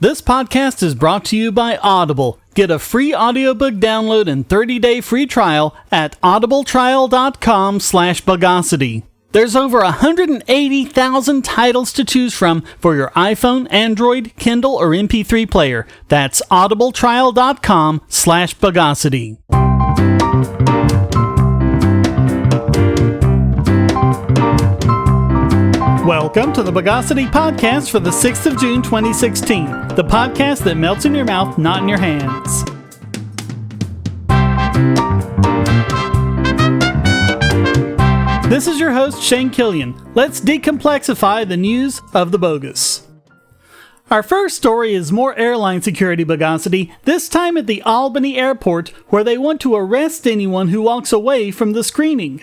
This podcast is brought to you by Audible. Get a free audiobook download and 30-day free trial at audibletrial.com/Bogosity. There's over 180,000 titles to choose from for your iPhone, Android, Kindle, or MP3 player. That's audibletrial.com/Bogosity. Welcome to the Bogosity podcast for the 6th of June 2016, the podcast that melts in your mouth, not in your hands. This is your host, Shane Killian. Let's decomplexify the news of the bogus. Our first story is more airline security bogosity, this time at the Albany airport, where they want to arrest anyone who walks away from the screening.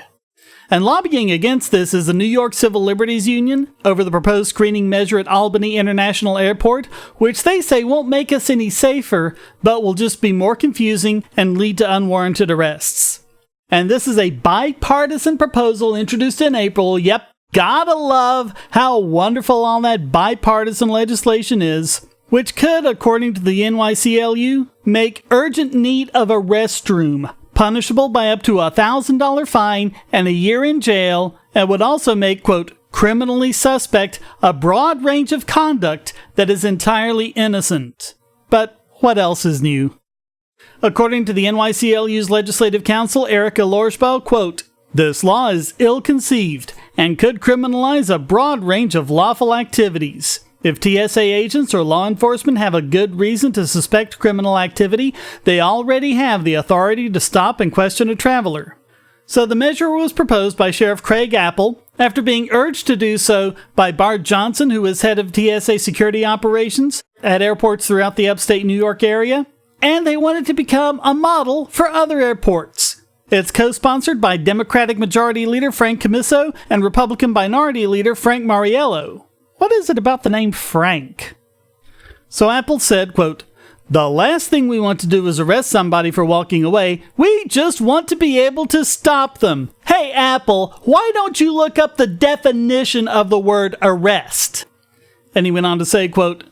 And lobbying against this is the New York Civil Liberties Union over the proposed screening measure at Albany International Airport, which they say won't make us any safer, but will just be more confusing and lead to unwarranted arrests. And this is a bipartisan proposal introduced in April. Yep, gotta love how wonderful all that bipartisan legislation is, which could, according to the NYCLU, make urgent need of a restroom punishable by up to a $1,000 fine and a year in jail, and would also make, quote, criminally suspect a broad range of conduct that is entirely innocent. But what else is new? According to the NYCLU's Legislative Counsel, Erica Lorschbaugh, quote, this law is ill-conceived and could criminalize a broad range of lawful activities. If TSA agents or law enforcement have a good reason to suspect criminal activity, they already have the authority to stop and question a traveler. So the measure was proposed by Sheriff Craig Apple after being urged to do so by Bart Johnson, who is head of TSA security operations at airports throughout the upstate New York area, and they wanted to become a model for other airports. It's co-sponsored by Democratic Majority Leader Frank Camiso and Republican Minority Leader Frank Mariello. What is it about the name Frank? So Apple said, quote, the last thing we want to do is arrest somebody for walking away. We just want to be able to stop them. Hey, Apple, why don't you look up the definition of the word arrest? And he went on to say, quote,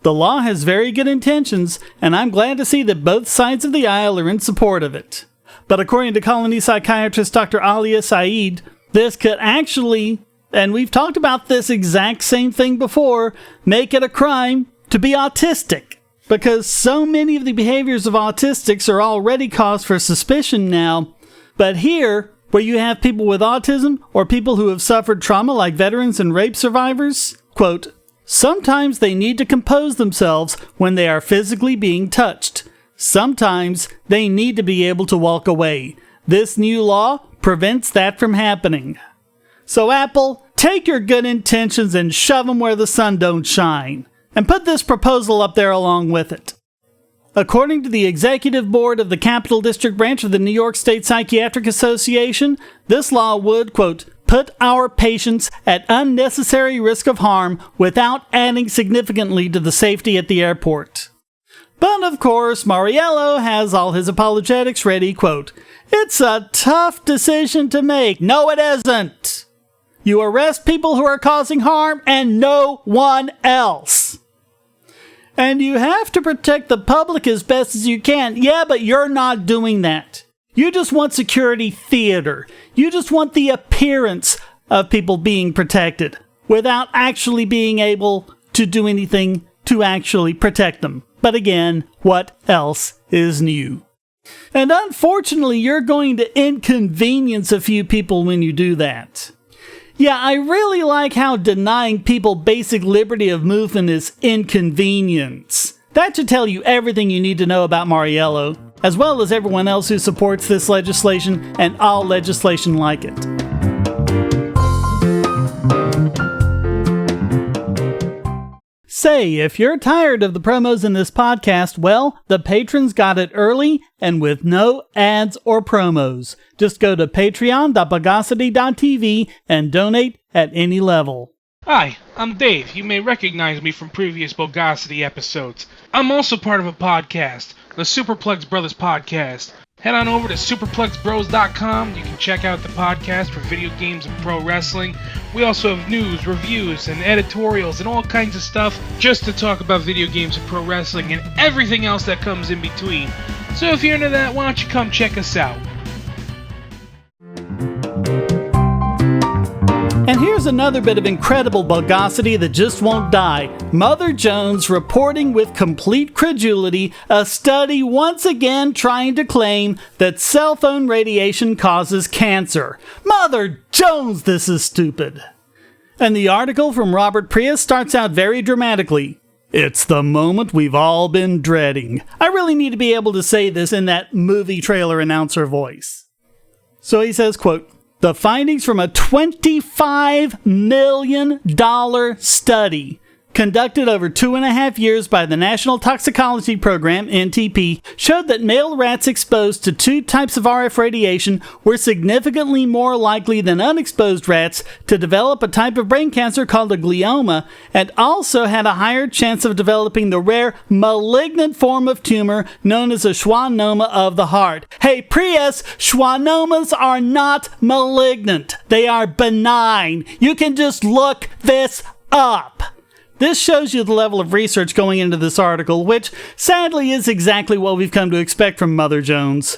the law has very good intentions, and I'm glad to see that both sides of the aisle are in support of it. But according to colony psychiatrist Dr. Alia Saeed, this could actually, and we've talked about this exact same thing before, make it a crime to be autistic. Because so many of the behaviors of autistics are already cause for suspicion now. But here, where you have people with autism or people who have suffered trauma like veterans and rape survivors, quote, sometimes they need to compose themselves when they are physically being touched. Sometimes they need to be able to walk away. This new law prevents that from happening. So Apple, take your good intentions and shove them where the sun don't shine. And put this proposal up there along with it. According to the executive board of the Capital District branch of the New York State Psychiatric Association, this law would, quote, put our patients at unnecessary risk of harm without adding significantly to the safety at the airport. But of course, Mariello has all his apologetics ready, quote, it's a tough decision to make. No, it isn't. You arrest people who are causing harm and no one else. And you have to protect the public as best as you can. Yeah, but you're not doing that. You just want security theater. You just want the appearance of people being protected without actually being able to do anything to actually protect them. But again, what else is new? And unfortunately, you're going to inconvenience a few people when you do that. Yeah, I really like how denying people basic liberty of movement is inconvenience. That should tell you everything you need to know about Mariello, as well as everyone else who supports this legislation and all legislation like it. Say, if you're tired of the promos in this podcast, well, the patrons got it early and with no ads or promos. Just go to patreon.bogosity.tv and donate at any level. Hi, I'm Dave. You may recognize me from previous Bogosity episodes. I'm also part of a podcast, the Superplex Brothers Podcast. Head on over to superplexbros.com. You can check out the podcast for video games and pro wrestling. We also have news, reviews, and editorials and all kinds of stuff just to talk about video games and pro wrestling and everything else that comes in between. So if you're into that, why don't you come check us out? And here's another bit of incredible bogosity that just won't die. Mother Jones reporting with complete credulity a study once again trying to claim that cell phone radiation causes cancer. Mother Jones, this is stupid. And the article from Robert Prius starts out very dramatically. It's the moment we've all been dreading. I really need to be able to say this in that movie trailer announcer voice. So he says, quote, "The findings from a $25 million study conducted over 2.5 years by the National Toxicology Program, NTP, showed that male rats exposed to 2 types of RF radiation were significantly more likely than unexposed rats to develop a type of brain cancer called a glioma, and also had a higher chance of developing the rare malignant form of tumor known as a schwannoma of the heart." Hey, Prius, schwannomas are not malignant. They are benign. You can just look this up. This shows you the level of research going into this article, which sadly is exactly what we've come to expect from Mother Jones.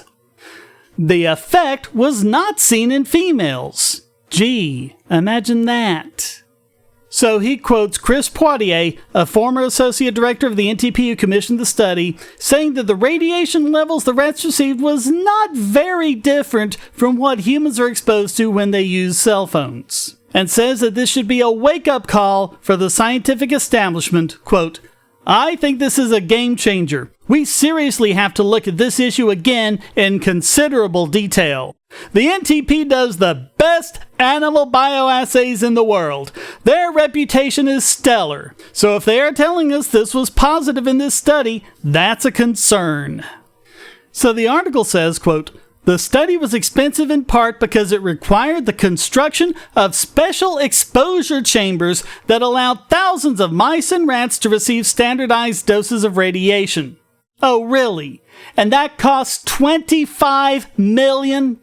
The effect was not seen in females. Gee, imagine that. So he quotes Chris Poitier, a former associate director of the NTP who commissioned the study, saying that the radiation levels the rats received was not very different from what humans are exposed to when they use cell phones, and says that this should be a wake-up call for the scientific establishment. Quote, "I think this is a game changer. We seriously have to look at this issue again in considerable detail. The NTP does the best animal bioassays in the world. Their reputation is stellar. So if they are telling us this was positive in this study, that's a concern." So the article says, quote, "The study was expensive in part because it required the construction of special exposure chambers that allowed thousands of mice and rats to receive standardized doses of radiation." Oh, really? And that costs $25 million?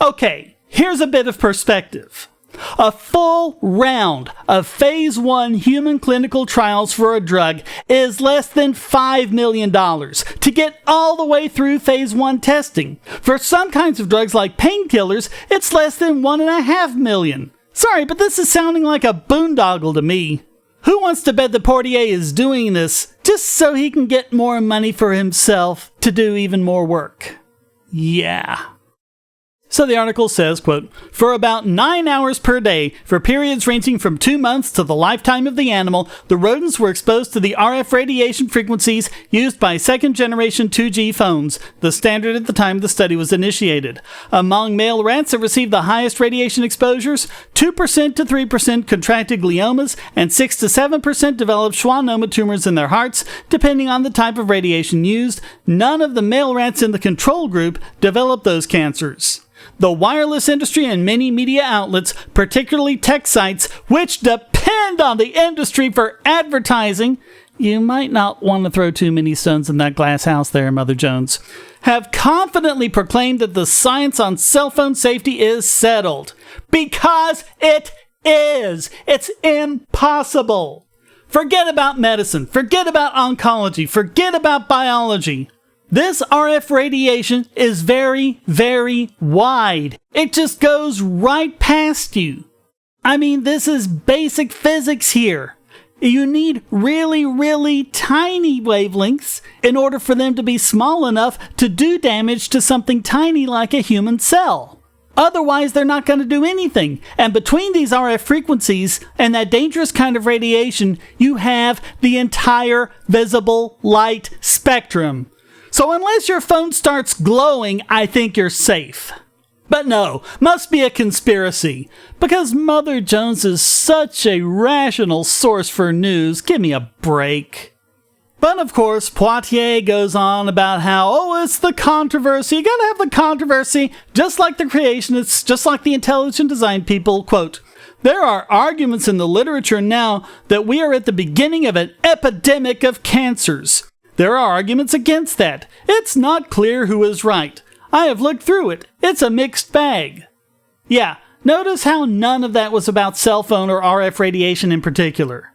Okay, here's a bit of perspective. A full round of phase 1 human clinical trials for a drug is less than $5 million to get all the way through phase 1 testing. For some kinds of drugs like painkillers, it's less than $1.5 million. Sorry, but this is sounding like a boondoggle to me. Who wants to bet that Poitier is doing this just so he can get more money for himself to do even more work? Yeah. So the article says, quote, "For about 9 hours per day, for periods ranging from 2 months to the lifetime of the animal, the rodents were exposed to the RF radiation frequencies used by second-generation 2G phones, the standard at the time the study was initiated. Among male rats that received the highest radiation exposures, 2% to 3% contracted gliomas, and 6 to 7% developed schwannoma tumors in their hearts, depending on the type of radiation used. None of the male rats in the control group developed those cancers. The wireless industry and many media outlets, particularly tech sites, which depend on the industry for advertising," you might not want to throw too many stones in that glass house there, Mother Jones, "have confidently proclaimed that the science on cell phone safety is settled. Because it is. It's impossible. Forget about medicine. Forget about oncology. Forget about biology. This RF radiation is very, very wide. It just goes right past you. I mean, this is basic physics here. You need really, really tiny wavelengths in order for them to be small enough to do damage to something tiny like a human cell. Otherwise, they're not going to do anything. And between these RF frequencies and that dangerous kind of radiation, you have the entire visible light spectrum. So unless your phone starts glowing, I think you're safe. But no, must be a conspiracy. Because Mother Jones is such a rational source for news. Give me a break. But of course, Poitier goes on about how, it's the controversy. You gotta have the controversy, just like the creationists, just like the intelligent design people. Quote, "There are arguments in the literature now that we are at the beginning of an epidemic of cancers. There are arguments against that. It's not clear who is right. I have looked through it. It's a mixed bag. Yeah, notice how none of that was about cell phone or RF radiation in particular.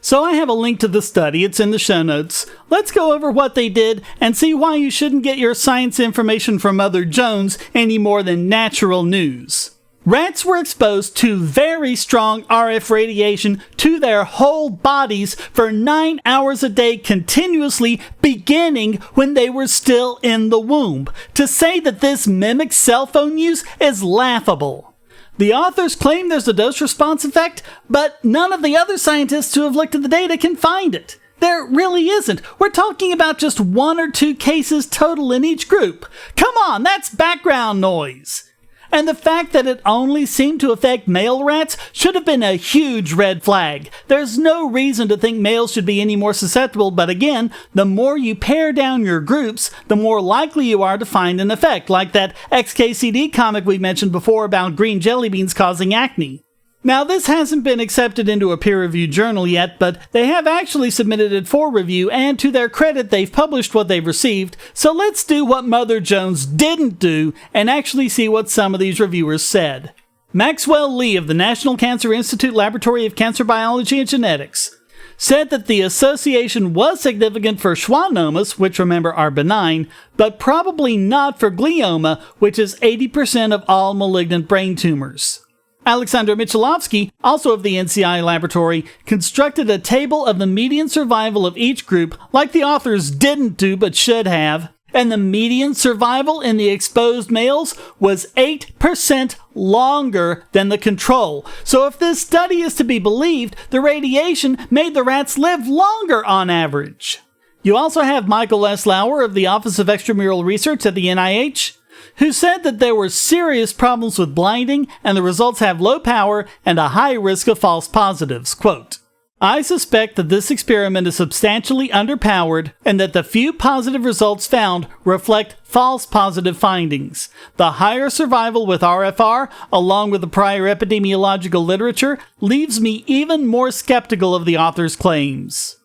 So I have a link to the study. It's in the show notes. Let's go over what they did and see why you shouldn't get your science information from Mother Jones any more than natural news. Rats were exposed to very strong RF radiation to their whole bodies for 9 hours a day continuously, beginning when they were still in the womb. To say that this mimics cell phone use is laughable. The authors claim there's a dose-response effect, but none of the other scientists who have looked at the data can find it. There really isn't. We're talking about just 1 or 2 cases total in each group. Come on, that's background noise. And the fact that it only seemed to affect male rats should have been a huge red flag. There's no reason to think males should be any more susceptible, but again, the more you pare down your groups, the more likely you are to find an effect, like that XKCD comic we mentioned before about green jelly beans causing acne. Now, this hasn't been accepted into a peer-reviewed journal yet, but they have actually submitted it for review, and to their credit, they've published what they've received. So let's do what Mother Jones didn't do and actually see what some of these reviewers said. Maxwell Lee of the National Cancer Institute Laboratory of Cancer Biology and Genetics said that the association was significant for schwannomas, which remember are benign, but probably not for glioma, which is 80% of all malignant brain tumors. Alexander Michalovsky, also of the NCI laboratory, constructed a table of the median survival of each group, like the authors didn't do but should have, and the median survival in the exposed males was 8% longer than the control. So if this study is to be believed, the radiation made the rats live longer on average. You also have Michael S. Lauer of the Office of Extramural Research at the NIH, who said that there were serious problems with blinding and the results have low power and a high risk of false positives. Quote, I suspect that this experiment is substantially underpowered and that the few positive results found reflect false positive findings. The higher survival with RFR, along with the prior epidemiological literature, leaves me even more skeptical of the author's claims.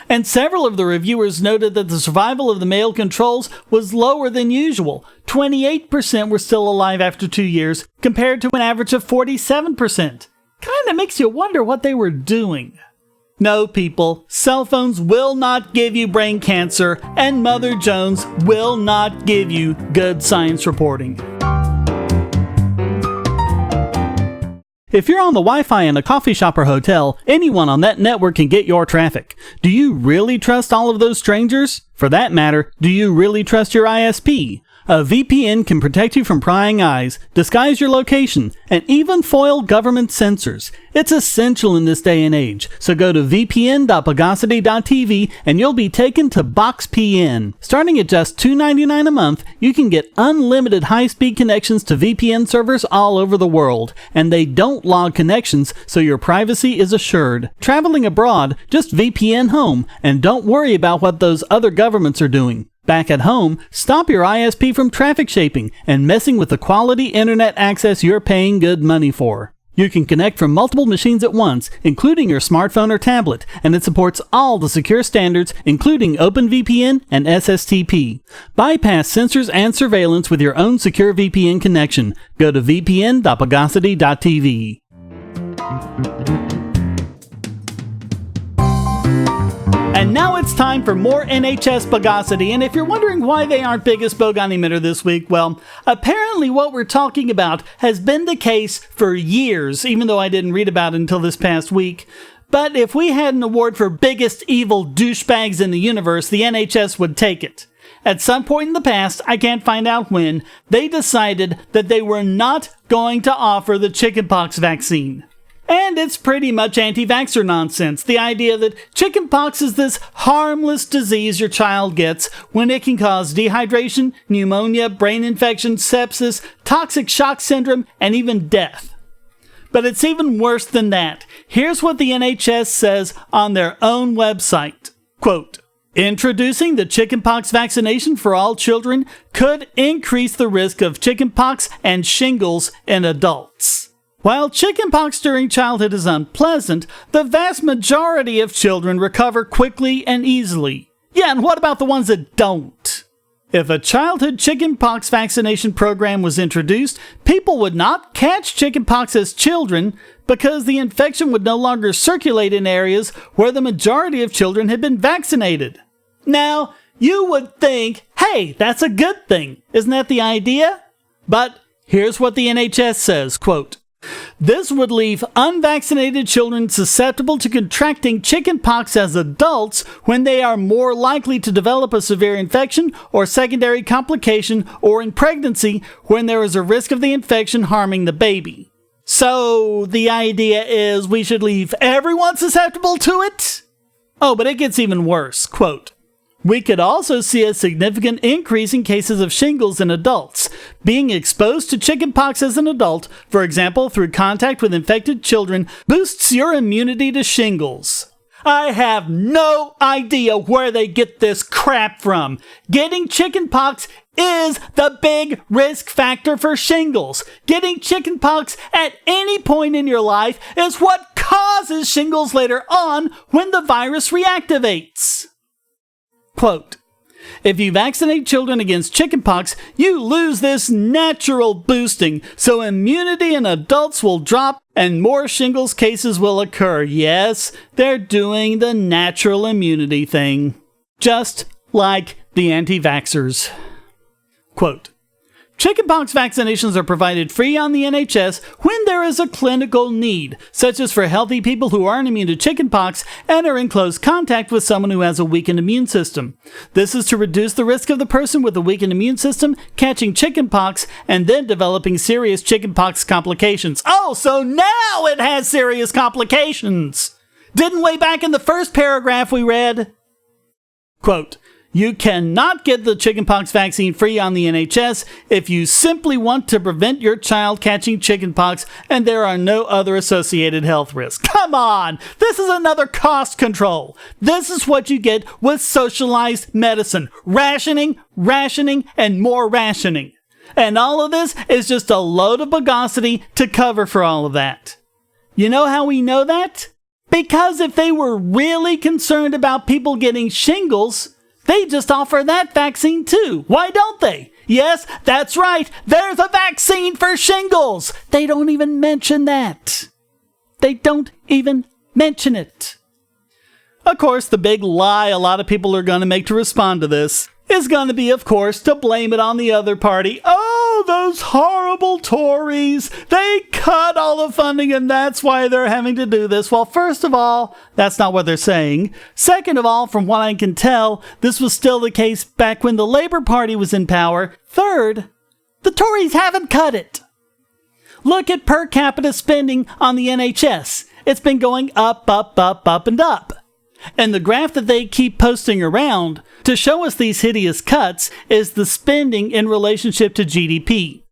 And several of the reviewers noted that the survival of the male controls was lower than usual. 28% were still alive after 2 years, compared to an average of 47%. Kinda makes you wonder what they were doing. No, people, cell phones will not give you brain cancer, and Mother Jones will not give you good science reporting. If you're on the Wi-Fi in a coffee shop or hotel, anyone on that network can get your traffic. Do you really trust all of those strangers? For that matter, do you really trust your ISP? A VPN can protect you from prying eyes, disguise your location, and even foil government censors. It's essential in this day and age, so go to vpn.bogosity.tv and you'll be taken to BoxPN. Starting at just $2.99 a month, you can get unlimited high-speed connections to VPN servers all over the world, and they don't log connections, so your privacy is assured. Traveling abroad, just VPN home, and don't worry about what those other governments are doing. Back at home, stop your ISP from traffic shaping and messing with the quality internet access you're paying good money for. You can connect from multiple machines at once, including your smartphone or tablet, and it supports all the secure standards, including OpenVPN and SSTP. Bypass censors and surveillance with your own secure VPN connection. Go to vpn.bogosity.tv. And now it's time for more NHS Bogosity, and if you're wondering why they aren't biggest Bogon emitter this week, well, apparently what we're talking about has been the case for years, even though I didn't read about it until this past week. But if we had an award for biggest evil douchebags in the universe, the NHS would take it. At some point in the past, I can't find out when, they decided that they were not going to offer the chickenpox vaccine. And it's pretty much anti-vaxxer nonsense. The idea that chickenpox is this harmless disease your child gets when it can cause dehydration, pneumonia, brain infection, sepsis, toxic shock syndrome, and even death. But it's even worse than that. Here's what the NHS says on their own website. Quote, introducing the chickenpox vaccination for all children could increase the risk of chickenpox and shingles in adults. While chickenpox during childhood is unpleasant, the vast majority of children recover quickly and easily. Yeah, and what about the ones that don't? If a childhood chickenpox vaccination program was introduced, people would not catch chickenpox as children because the infection would no longer circulate in areas where the majority of children had been vaccinated. Now, you would think, hey, that's a good thing. Isn't that the idea? But here's what the NHS says, quote, "This would leave unvaccinated children susceptible to contracting chickenpox as adults when they are more likely to develop a severe infection or secondary complication, or in pregnancy when there is a risk of the infection harming the baby." So the idea is we should leave everyone susceptible to it? Oh, but it gets even worse. Quote, "We could also see a significant increase in cases of shingles in adults. Being exposed to chickenpox as an adult, for example through contact with infected children, boosts your immunity to shingles." I have no idea where they get this crap from. Getting chickenpox is the big risk factor for shingles. Getting chickenpox at any point in your life is what causes shingles later on when the virus reactivates. Quote, "If you vaccinate children against chickenpox, you lose this natural boosting, so immunity in adults will drop and more shingles cases will occur." Yes, they're doing the natural immunity thing. Just like the anti-vaxxers. Quote, "Chickenpox vaccinations are provided free on the NHS when there is a clinical need, such as for healthy people who aren't immune to chickenpox and are in close contact with someone who has a weakened immune system. This is to reduce the risk of the person with a weakened immune system catching chickenpox and then developing serious chickenpox complications." Oh, so now it has serious complications! Didn't way back in the first paragraph we read. Quote, "You cannot get the chickenpox vaccine free on the NHS if you simply want to prevent your child catching chickenpox and there are no other associated health risks." Come on! This is another cost control. This is what you get with socialized medicine. Rationing, and more rationing. And all of this is just a load of Bogosity to cover for all of that. You know how we know that? Because if they were really concerned about people getting shingles, they just offer that vaccine too. Why don't they? Yes, that's right. There's a vaccine for shingles. They don't even mention that. They don't even mention it. Of course, the big lie a lot of people are going to make to respond to this is going to be, of course, to blame it on the other party. Oh, those horrible Tories. They cut all the funding and that's why they're having to do this. Well, first of all, that's not what they're saying. Second of all, from what I can tell, this was still the case back when the Labour Party was in power. Third, the Tories haven't cut it. Look at per capita spending on the NHS. It's been going up, and up. And the graph that they keep posting around to show us these hideous cuts is the spending in relationship to GDP.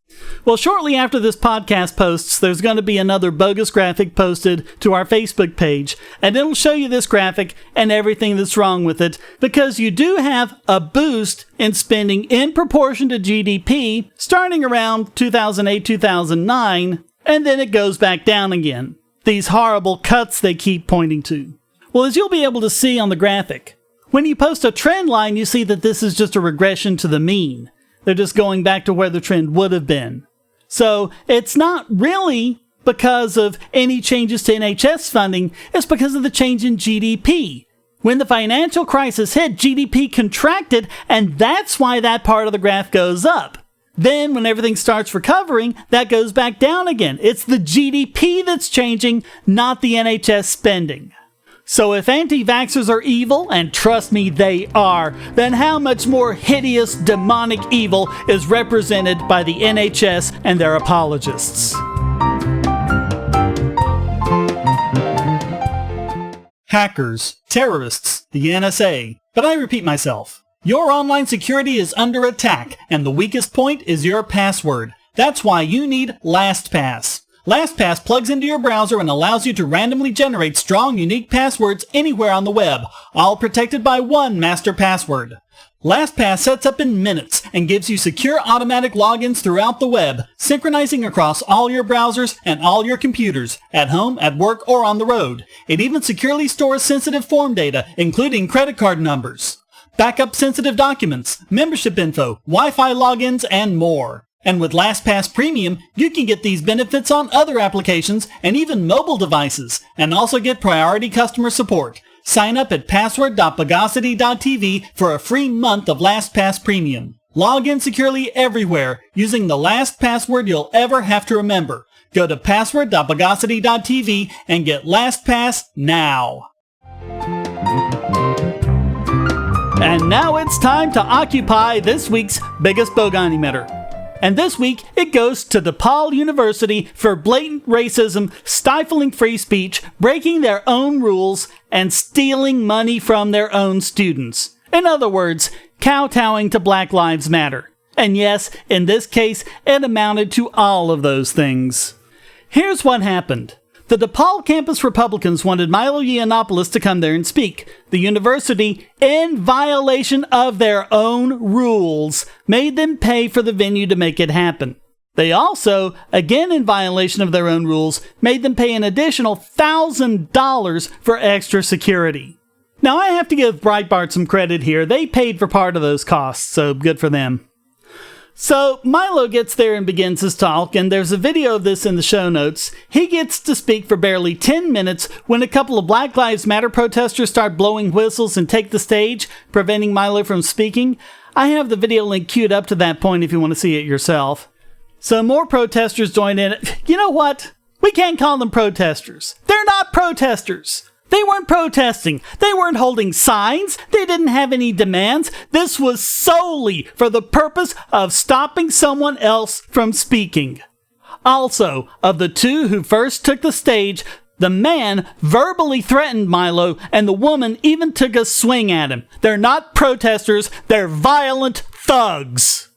Well, shortly after this podcast posts, there's going to be another bogus graphic posted to our Facebook page, and it'll show you this graphic and everything that's wrong with it, because you do have a boost in spending in proportion to GDP starting around 2008, 2009, and then it goes back down again. These horrible cuts they keep pointing to. Well, as you'll be able to see on the graphic, when you post a trend line, you see that this is just a regression to the mean. They're just going back to where the trend would have been. So it's not really because of any changes to NHS funding, it's because of the change in GDP. When the financial crisis hit, GDP contracted, and that's why that part of the graph goes up. Then, when everything starts recovering, that goes back down again. It's the GDP that's changing, not the NHS spending. So if anti-vaxxers are evil, and trust me, they are, then how much more hideous demonic evil is represented by the NHS and their apologists? Hackers, terrorists, the NSA. But I repeat myself. Your online security is under attack, and the weakest point is your password. That's why you need LastPass. LastPass plugs into your browser and allows you to randomly generate strong, unique passwords anywhere on the web, all protected by one master password. LastPass sets up in minutes and gives you secure automatic logins throughout the web, synchronizing across all your browsers and all your computers, at home, at work, or on the road. It even securely stores sensitive form data, including credit card numbers. backup sensitive documents, membership info, Wi-Fi logins, and more. And with LastPass Premium, you can get these benefits on other applications and even mobile devices, and also get priority customer support. Sign up at password.bogosity.tv for a free month of LastPass Premium. Log in securely everywhere using the last password you'll ever have to remember. Go to password.bogosity.tv and get LastPass now. And now it's time to occupy this week's biggest Bogon emitter. And this week, it goes to DePaul University for blatant racism, stifling free speech, breaking their own rules, and stealing money from their own students. In other words, kowtowing to Black Lives Matter. And yes, in this case, it amounted to all of those things. Here's what happened. The DePaul campus Republicans wanted Milo Yiannopoulos to come there and speak. The university, in violation of their own rules, made them pay for the venue to make it happen. They also, again in violation of their own rules, made them pay an additional $1,000 for extra security. Now I have to give Breitbart some credit here. They paid for part of those costs, so good for them. So, Milo gets there and begins his talk, and there's a video of this in the show notes. He gets to speak for barely 10 minutes when a couple of Black Lives Matter protesters start blowing whistles and take the stage, preventing Milo from speaking. I have the video link queued up to that point if you want to see it yourself. So more protesters join in. You know what? We can't call them protesters. They're not protesters. They weren't protesting. They weren't holding signs. They didn't have any demands. This was solely for the purpose of stopping someone else from speaking. Also, of the two who first took the stage, the man verbally threatened Milo, and the woman even took a swing at him. They're not protesters. They're violent thugs.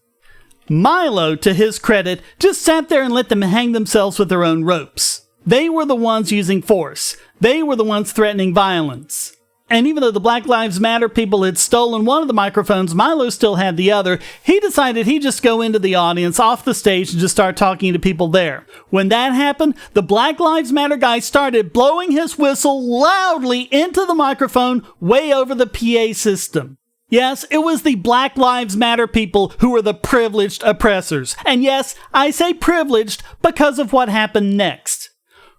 Milo, to his credit, just sat there and let them hang themselves with their own ropes. They were the ones using force. They were the ones threatening violence. And even though the Black Lives Matter people had stolen one of the microphones, Milo still had the other. He decided he'd just go into the audience off the stage and just start talking to people there. When that happened, the Black Lives Matter guy started blowing his whistle loudly into the microphone way over the PA system. Yes, it was the Black Lives Matter people who were the privileged oppressors. And yes, I say privileged because of what happened next.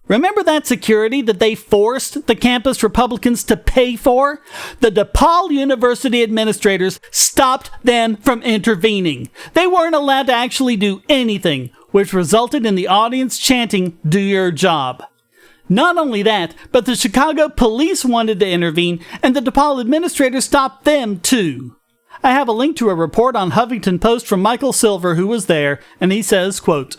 Remember that security that they forced the campus Republicans to pay for? The DePaul University administrators stopped them from intervening. They weren't allowed to actually do anything, which resulted in the audience chanting, "Do your job." Not only that, but the Chicago police wanted to intervene, and the DePaul administrators stopped them too. I have a link to a report on Huffington Post from Michael Silver, who was there, and he says, quote,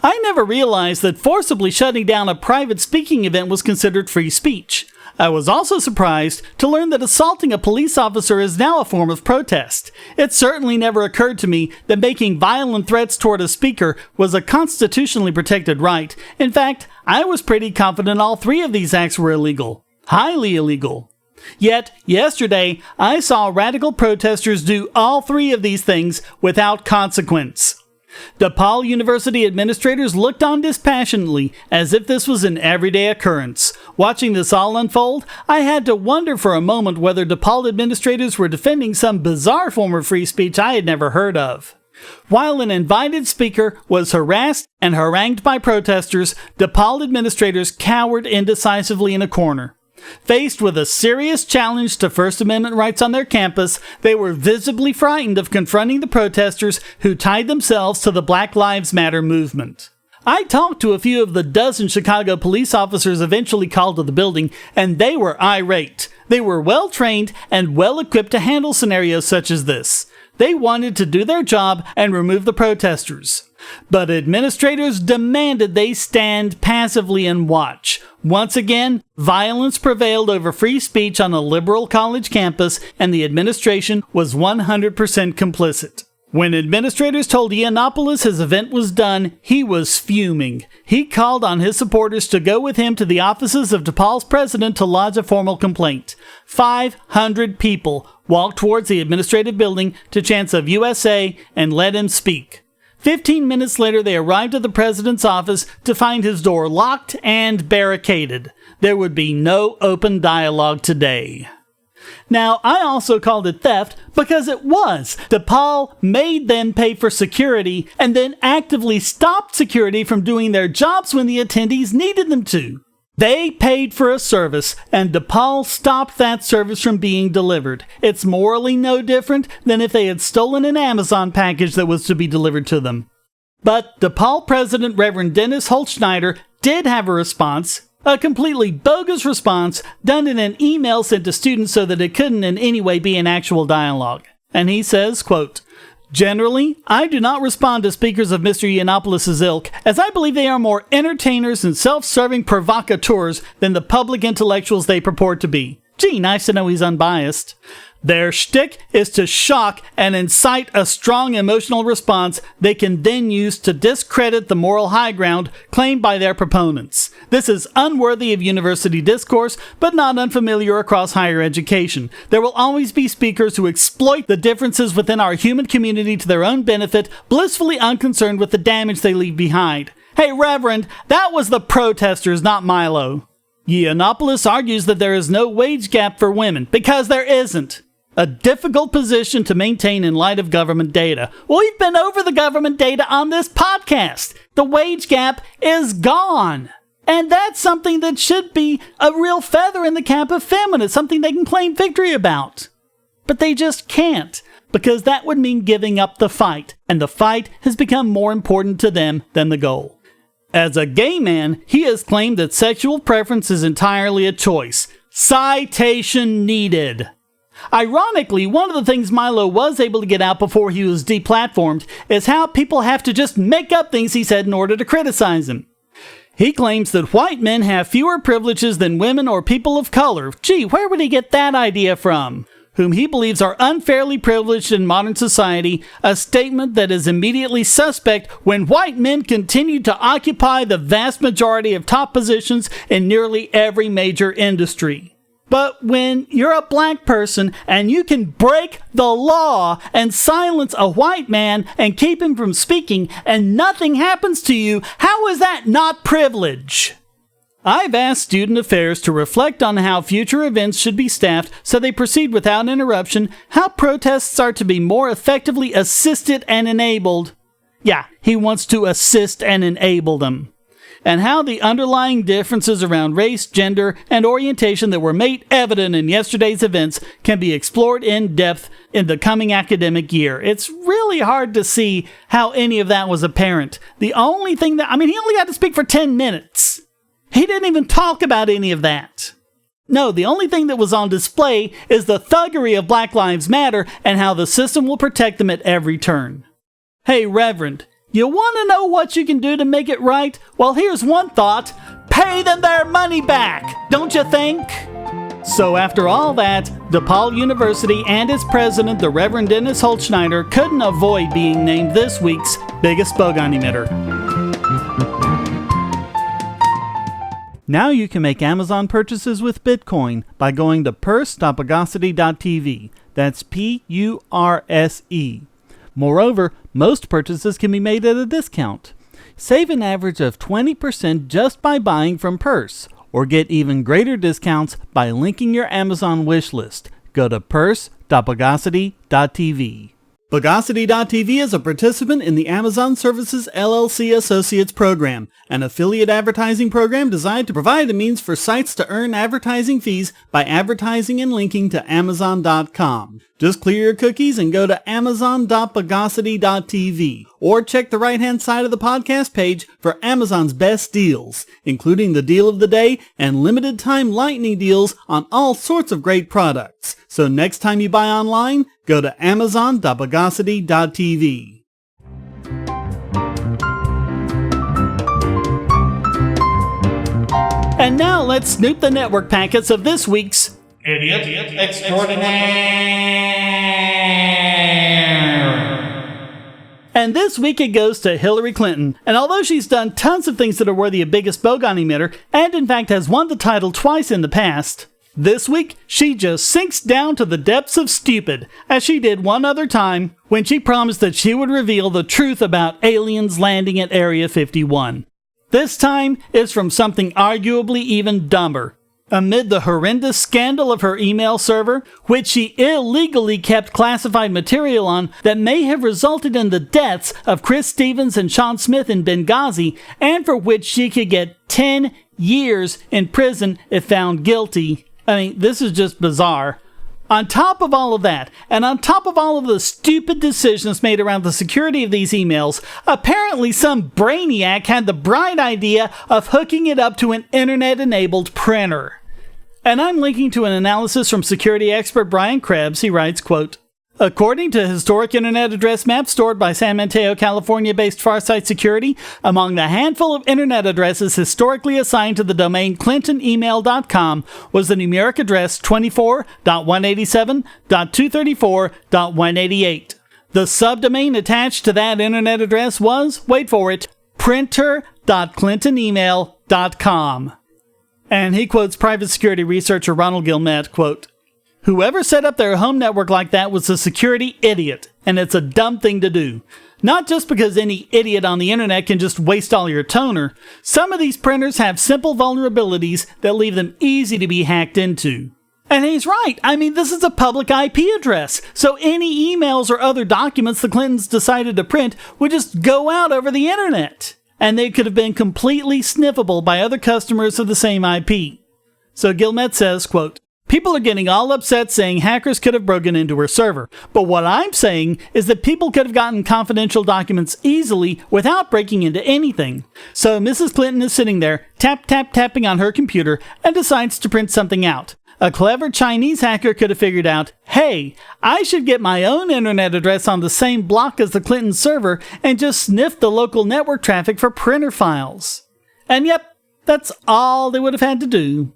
"I never realized that forcibly shutting down a private speaking event was considered free speech. I was also surprised to learn that assaulting a police officer is now a form of protest. It certainly never occurred to me that making violent threats toward a speaker was a constitutionally protected right. In fact, I was pretty confident all three of these acts were illegal. Highly illegal. Yet, yesterday, I saw radical protesters do all three of these things without consequence." DePaul University administrators looked on dispassionately, as if this was an everyday occurrence. Watching this all unfold, I had to wonder for a moment whether DePaul administrators were defending some bizarre form of free speech I had never heard of. While an invited speaker was harassed and harangued by protesters, DePaul administrators cowered indecisively in a corner. Faced with a serious challenge to First Amendment rights on their campus, they were visibly frightened of confronting the protesters who tied themselves to the Black Lives Matter movement. I talked to a few of the dozen Chicago police officers eventually called to the building, and they were irate. They were well-trained and well-equipped to handle scenarios such as this. They wanted to do their job and remove the protesters. But administrators demanded they stand passively and watch. Once again, violence prevailed over free speech on a liberal college campus, and the administration was 100% complicit. When administrators told Yiannopoulos his event was done, he was fuming. He called on his supporters to go with him to the offices of DePaul's president to lodge a formal complaint. 500 people walked towards the administrative building to chants of USA and let him speak. 15 minutes later, they arrived at the president's office to find his door locked and barricaded. There would be no open dialogue today. Now, I also called it theft because it was. DePaul made them pay for security and then actively stopped security from doing their jobs when the attendees needed them to. They paid for a service, and DePaul stopped that service from being delivered. It's morally no different than if they had stolen an Amazon package that was to be delivered to them. But DePaul President Reverend Dennis Holtschneider did have a response, a completely bogus response done in an email sent to students so that it couldn't in any way be an actual dialogue. And he says, quote, "Generally, I do not respond to speakers of Mr. Yiannopoulos' ilk, as I believe they are more entertainers and self-serving provocateurs than the public intellectuals they purport to be." Gee, nice to know he's unbiased. Their shtick is to shock and incite a strong emotional response they can then use to discredit the moral high ground claimed by their proponents. This is unworthy of university discourse, but not unfamiliar across higher education. There will always be speakers who exploit the differences within our human community to their own benefit, blissfully unconcerned with the damage they leave behind. Hey, Reverend, that was the protesters, not Milo. Yiannopoulos argues that there is no wage gap for women, because there isn't. A difficult position to maintain in light of government data. Well, we've been over the government data on this podcast. The wage gap is gone. And that's something that should be a real feather in the cap of feminists, something they can claim victory about. But they just can't, because that would mean giving up the fight, and the fight has become more important to them than the goal. As a gay man, he has claimed that sexual preference is entirely a choice. Citation needed. Ironically, one of the things Milo was able to get out before he was deplatformed is how people have to just make up things he said in order to criticize him. He claims that white men have fewer privileges than women or people of color. Gee, where would he get that idea from? Whom he believes are unfairly privileged in modern society, a statement that is immediately suspect when white men continue to occupy the vast majority of top positions in nearly every major industry. But when you're a black person and you can break the law and silence a white man and keep him from speaking and nothing happens to you, how is that not privilege? I've asked Student Affairs to reflect on how future events should be staffed so they proceed without interruption, how protests are to be more effectively assisted and enabled. Yeah, he wants to assist and enable them. And how the underlying differences around race, gender, and orientation that were made evident in yesterday's events can be explored in depth in the coming academic year. It's really hard to see how any of that was apparent. The only thing he only got to speak for 10 minutes. He didn't even talk about any of that. No, the only thing that was on display is the thuggery of Black Lives Matter and how the system will protect them at every turn. Hey, Reverend, you want to know what you can do to make it right? Well, here's one thought. Pay them their money back, don't you think? So after all that, DePaul University and its president, the Reverend Dennis Holtschneider, couldn't avoid being named this week's biggest Bogon emitter. Now you can make Amazon purchases with Bitcoin by going to purse.bogosity.tv. That's P-U-R-S-E. Moreover, most purchases can be made at a discount. Save an average of 20% just by buying from Purse, or get even greater discounts by linking your Amazon wish list. Go to purse.bogosity.tv. Bogosity.tv is a participant in the Amazon Services LLC Associates Program, an affiliate advertising program designed to provide a means for sites to earn advertising fees by advertising and linking to Amazon.com. Just clear your cookies and go to Amazon.bogosity.tv, or check the right-hand side of the podcast page for Amazon's best deals, including the deal of the day and limited-time lightning deals on all sorts of great products. So next time you buy online, go to Amazon.bogosity.tv. And now let's snoop the network packets of this week's Idiot Extraordinaire. And this week it goes to Hillary Clinton. And although she's done tons of things that are worthy of biggest Bogon emitter, and in fact has won the title twice in the past, this week she just sinks down to the depths of stupid, as she did one other time when she promised that she would reveal the truth about aliens landing at Area 51. This time is from something arguably even dumber. Amid the horrendous scandal of her email server, which she illegally kept classified material on that may have resulted in the deaths of Chris Stevens and Sean Smith in Benghazi, and for which she could get 10 years in prison if found guilty. I mean, this is just bizarre. On top of all of that, and on top of all of the stupid decisions made around the security of these emails, apparently some brainiac had the bright idea of hooking it up to an internet-enabled printer. And I'm linking to an analysis from security expert Brian Krebs. He writes, quote, according to historic internet address maps stored by San Mateo, California-based Farsight Security, among the handful of internet addresses historically assigned to the domain clintonemail.com was the numeric address 24.187.234.188. The subdomain attached to that internet address was, wait for it, printer.clintonemail.com. And he quotes private security researcher Ronald Gilmet, quote, whoever set up their home network like that was a security idiot, and it's a dumb thing to do. Not just because any idiot on the internet can just waste all your toner. Some of these printers have simple vulnerabilities that leave them easy to be hacked into. And he's right. I mean, this is a public IP address, so any emails or other documents the Clintons decided to print would just go out over the internet. And they could have been completely sniffable by other customers of the same IP. So Gilmet says, quote, people are getting all upset saying hackers could have broken into her server. But what I'm saying is that people could have gotten confidential documents easily without breaking into anything. So Mrs. Clinton is sitting there, tapping on her computer, and decides to print something out. A clever Chinese hacker could have figured out, hey, I should get my own internet address on the same block as the Clinton server and just sniff the local network traffic for printer files. And yep, that's all they would have had to do.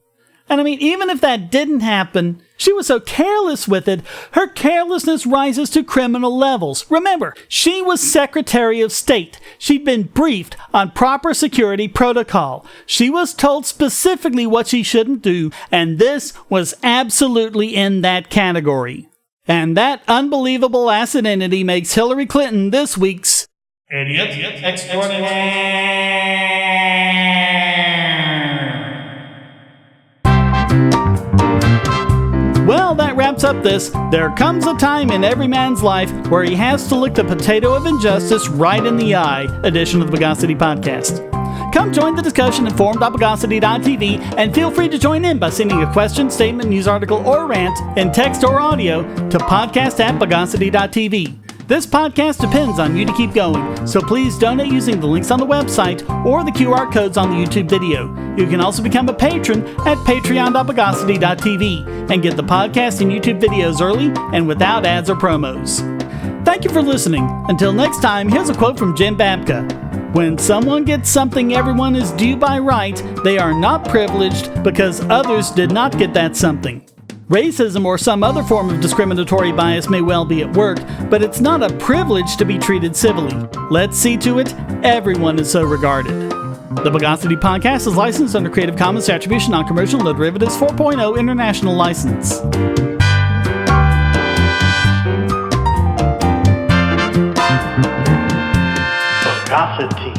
And I mean, even if that didn't happen, she was so careless with it, her carelessness rises to criminal levels. Remember, she was Secretary of State. She'd been briefed on proper security protocol. She was told specifically what she shouldn't do, and this was absolutely in that category. And that unbelievable acid entity makes Hillary Clinton this week's Idiot Extraordinaire. Well, that wraps up this There Comes a Time in Every Man's Life Where He Has to Look the Potato of Injustice Right in the Eye edition of the Bogosity podcast. Come join the discussion at forum.bogosity.tv and feel free to join in by sending a question, statement, news article, or rant in text or audio to podcast@bogosity.tv. This podcast depends on you to keep going, so please donate using the links on the website or the QR codes on the YouTube video. You can also become a patron at patreon.bogosity.tv and get the podcast and YouTube videos early and without ads or promos. Thank you for listening. Until next time, here's a quote from Jim Babka. When someone gets something everyone is due by right, they are not privileged because others did not get that something. Racism or some other form of discriminatory bias may well be at work, but it's not a privilege to be treated civilly. Let's see to it everyone is so regarded. The Bogosity podcast is licensed under Creative Commons Attribution Non-Commercial No Derivatives 4.0 International License. Bogosity.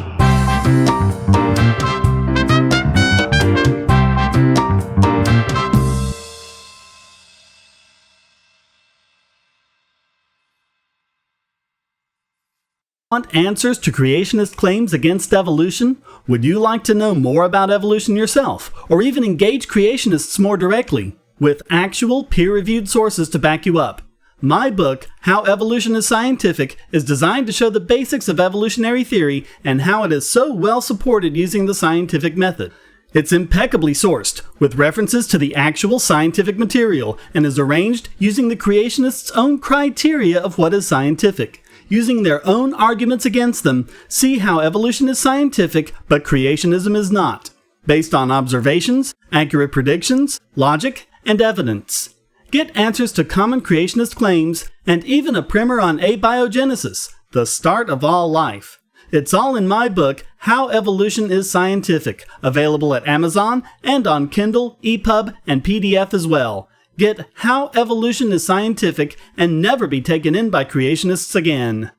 Want answers to creationist claims against evolution? Would you like to know more about evolution yourself, or even engage creationists more directly, with actual peer-reviewed sources to back you up? My book, How Evolution is Scientific, is designed to show the basics of evolutionary theory and how it is so well supported using the scientific method. It's impeccably sourced, with references to the actual scientific material, and is arranged using the creationists' own criteria of what is scientific. Using their own arguments against them, see how evolution is scientific, but creationism is not, based on observations, accurate predictions, logic, and evidence. Get answers to common creationist claims, and even a primer on abiogenesis, the start of all life. It's all in my book, How Evolution is Scientific, available at Amazon and on Kindle, EPUB, and PDF as well. Get How Evolution is Scientific and never be taken in by creationists again.